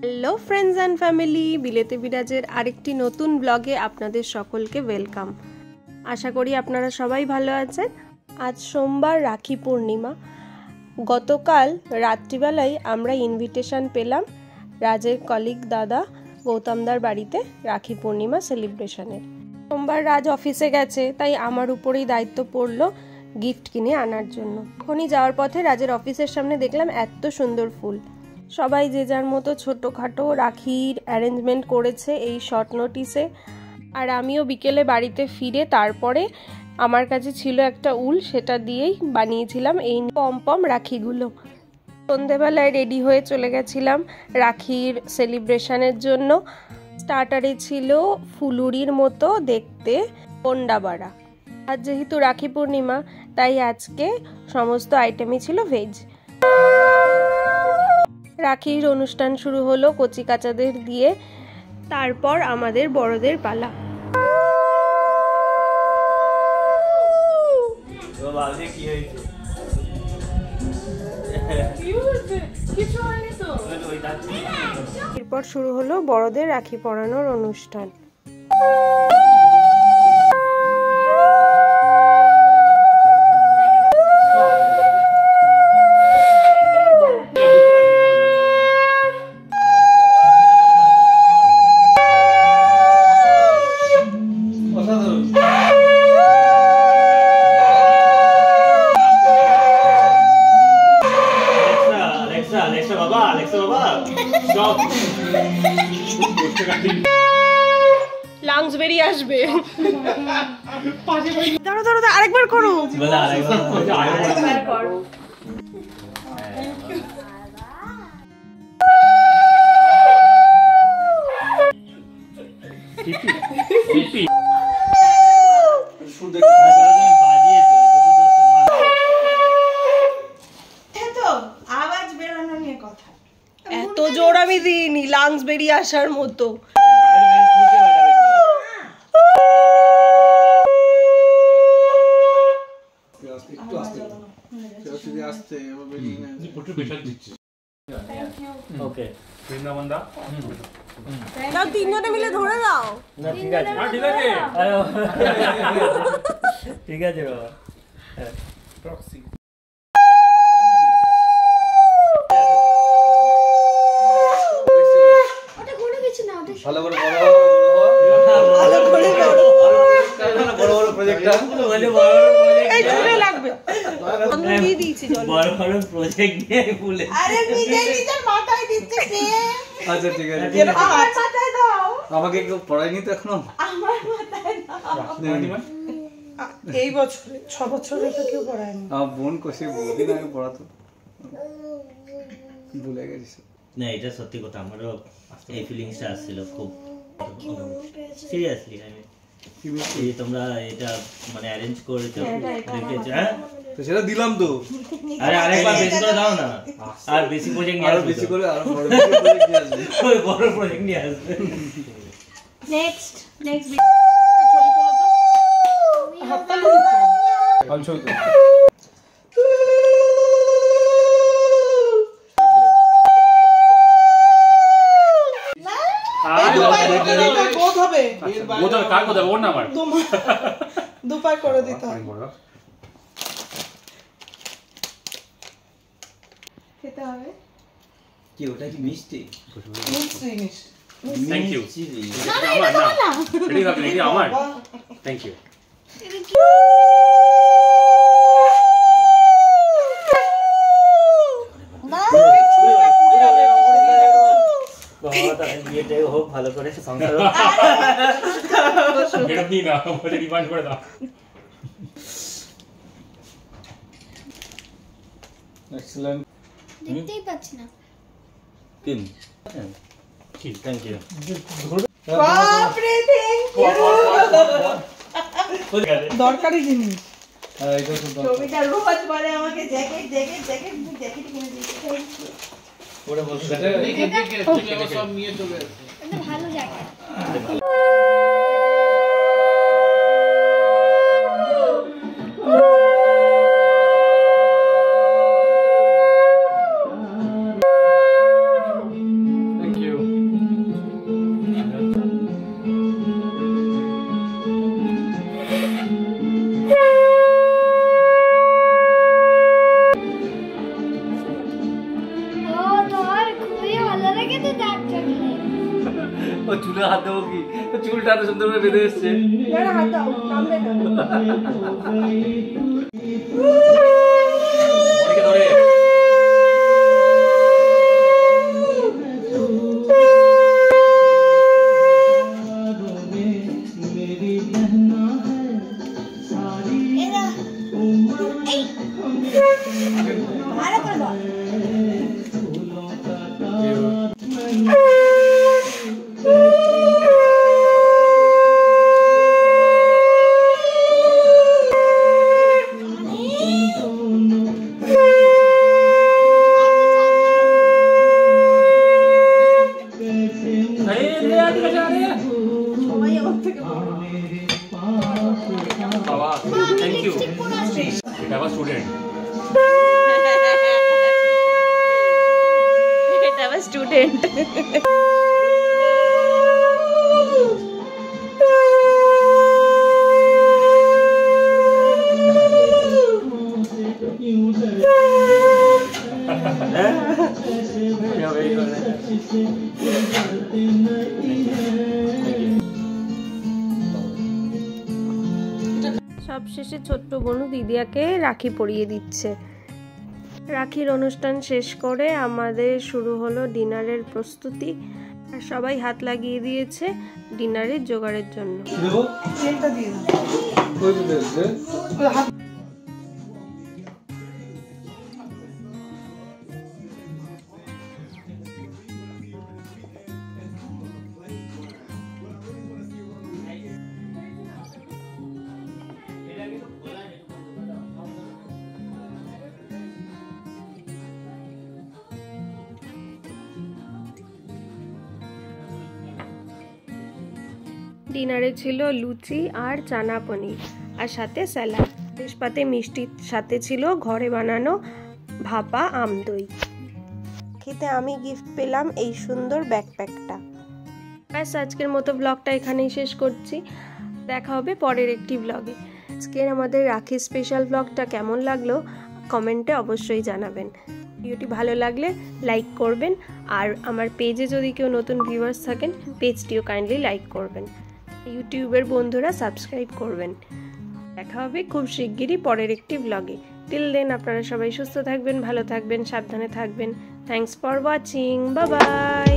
Hello friends and family, বিলেতে বিরাজের আরেকটি নতুন ব্লগে আপনাদের সকলকে ওয়েলকাম। আশা করি আপনারা সবাই ভালো আছেন। আজ সোমবার, রাখি পূর্ণিমা। গতকাল রাত্রিবেলায় আমরা ইনভিটেশন পেলাম রাজের কলিগ দাদা গৌতমদার বাড়িতে রাখি পূর্ণিমা সেলিব্রেশনের। সোমবার রাজ অফিসে গেছে, তাই আমার উপরেই দায়িত্ব পড়লো গিফট কিনে আনার জন্য। এখনই যাওয়ার পথে রাজের অফিসের সামনে দেখলাম এত সুন্দর ফুল। সবাই যে যার মতো ছোটোখাটো রাখির অ্যারেঞ্জমেন্ট করেছে এই শর্ট নোটিসে। আর আমিও বিকেলে বাড়িতে ফিরে তারপরে আমার কাছে ছিল একটা উল, সেটা দিয়েই বানিয়েছিলাম এই পম রাখিগুলো। সন্ধেবেলায় রেডি হয়ে চলে গেছিলাম রাখির সেলিব্রেশনের জন্য। স্টার্টারে ছিল ফুলুরির মতো দেখতে পন্ডা বাড়া। আজ যেহেতু রাখি পূর্ণিমা, তাই আজকে সমস্ত আইটেমই ছিল ভেজ। রাখির অনুষ্ঠান শুরু হলো কচি কাচাদের দিয়ে, তারপর আমাদের বড়দের পালা। এরপর শুরু হলো বড়দের রাখি পরানোর অনুষ্ঠান। লাংস বেরিয়ে আসবে। দাঁড়ো দাঁড়ো, আরেকবার করো। এত জোর আমি দিইনি, লাংস বেরিয়ে আসার মতো। তিনজনে মিলে ধরে দাও। ঠিক আছে ঠিক আছে বাবা। ভালো করে আচ্ছা ঠিক আছে, আমাকে কেউ পড়ায়নি তো এখনো। এই বছরে 6 বছর কেউ পড়ায়নি। আমার বোন কোষে বহুদিন আগে পড়াতো, ভুলে গেছিস। না, এটা সত্যি কথা, আমারও এই ফিলিংসটা আসছিল খুব সিরিয়াসলি। এই তোমরা এটা মানে অ্যারেঞ্জ করেছো, দেখেছো? হ্যাঁ, তো সেটা দিলাম তো। আরে আরেকবার বেশি করে দাও না, আর বেশি প্রজেক্ট নিয়ে আসবে, বেশি করে আরো বড় প্রজেক্ট নিয়ে আসবে। ওই বড় প্রজেক্ট নিয়ে আসবে। নেক্সট ছবি তোলো তো, হাততালি দিচ্ছি। আমি ছবি তোলো। দুপায় করে দিতে হবে। খেতে হবে কি ওটা কি মিষ্টি? মিষ্টি থ্যাংক ইউ। আমার না রেডি হবে, রেডি আমার। Thank you. হোক ভালো করে সংসার হোক। রিমান্ড করে দাও। এক্সেলেন্ট। দেখতেই পাচ্ছি না। Thank you. বাপরে, দরকারি জিনিস। ছবিটা রোজ বলে আমাকে জ্যাকেট জ্যাকেট জ্যাকেট, জ্যাকেট কিনে দিয়েছে। ওরে বলছে সব নিয়ে চলে আসে। ভালো জ্যাকেট। চুলটা এত সুন্দর করে বেঁধে এসছে। হাত দাও, নামবে না। অনেকে ধরে ভালো করে বল। বাবা থ্যাংক ইউ। এটা আমার স্টুডেন্ট। এটা আমার স্টুডেন্ট। সবশেষে ছোট্ট বোনু দিদিয়াকে রাখি পরিয়ে দিচ্ছে। রাখির অনুষ্ঠান শেষ করে আমাদের শুরু হলো ডিনারের প্রস্তুতি। আর সবাই হাত লাগিয়ে দিয়েছে ডিনারের জোগাড়ের জন্য। তেলটা দিয়ে দাও। হাত ডিনারে ছিল লুচি আর চানা পনির আর সাথে স্যালাড। পাতে মিষ্টির সাথে ছিল ঘরে বানানো ভাপা আম দই। খেতে আমি গিফট পেলাম এই সুন্দর ব্যাকপ্যাকটা। ব্যাস আজকের মতো ব্লগটা এখানেই শেষ করছি। দেখা হবে পরের একটি ব্লগে। আজকের আমাদের রাখি স্পেশাল ব্লগটা কেমন লাগলো কমেন্টে অবশ্যই জানাবেন। ভিডিওটি ভালো লাগলে লাইক করবেন আর আমার পেজে যদি কেউ নতুন ভিউয়ার্স থাকেন পেজটিও কাইন্ডলি লাইক করবেন। ইউটিউবের বন্ধুরা সাবস্ক্রাইব করবেন। দেখা হবে খুব শিগগিরই পরের একটি ব্লগে। টিল দেন আপনারা সবাই সুস্থ থাকবেন, ভালো থাকবেন, সাবধানে থাকবেন। Thanks for watching. Bye bye.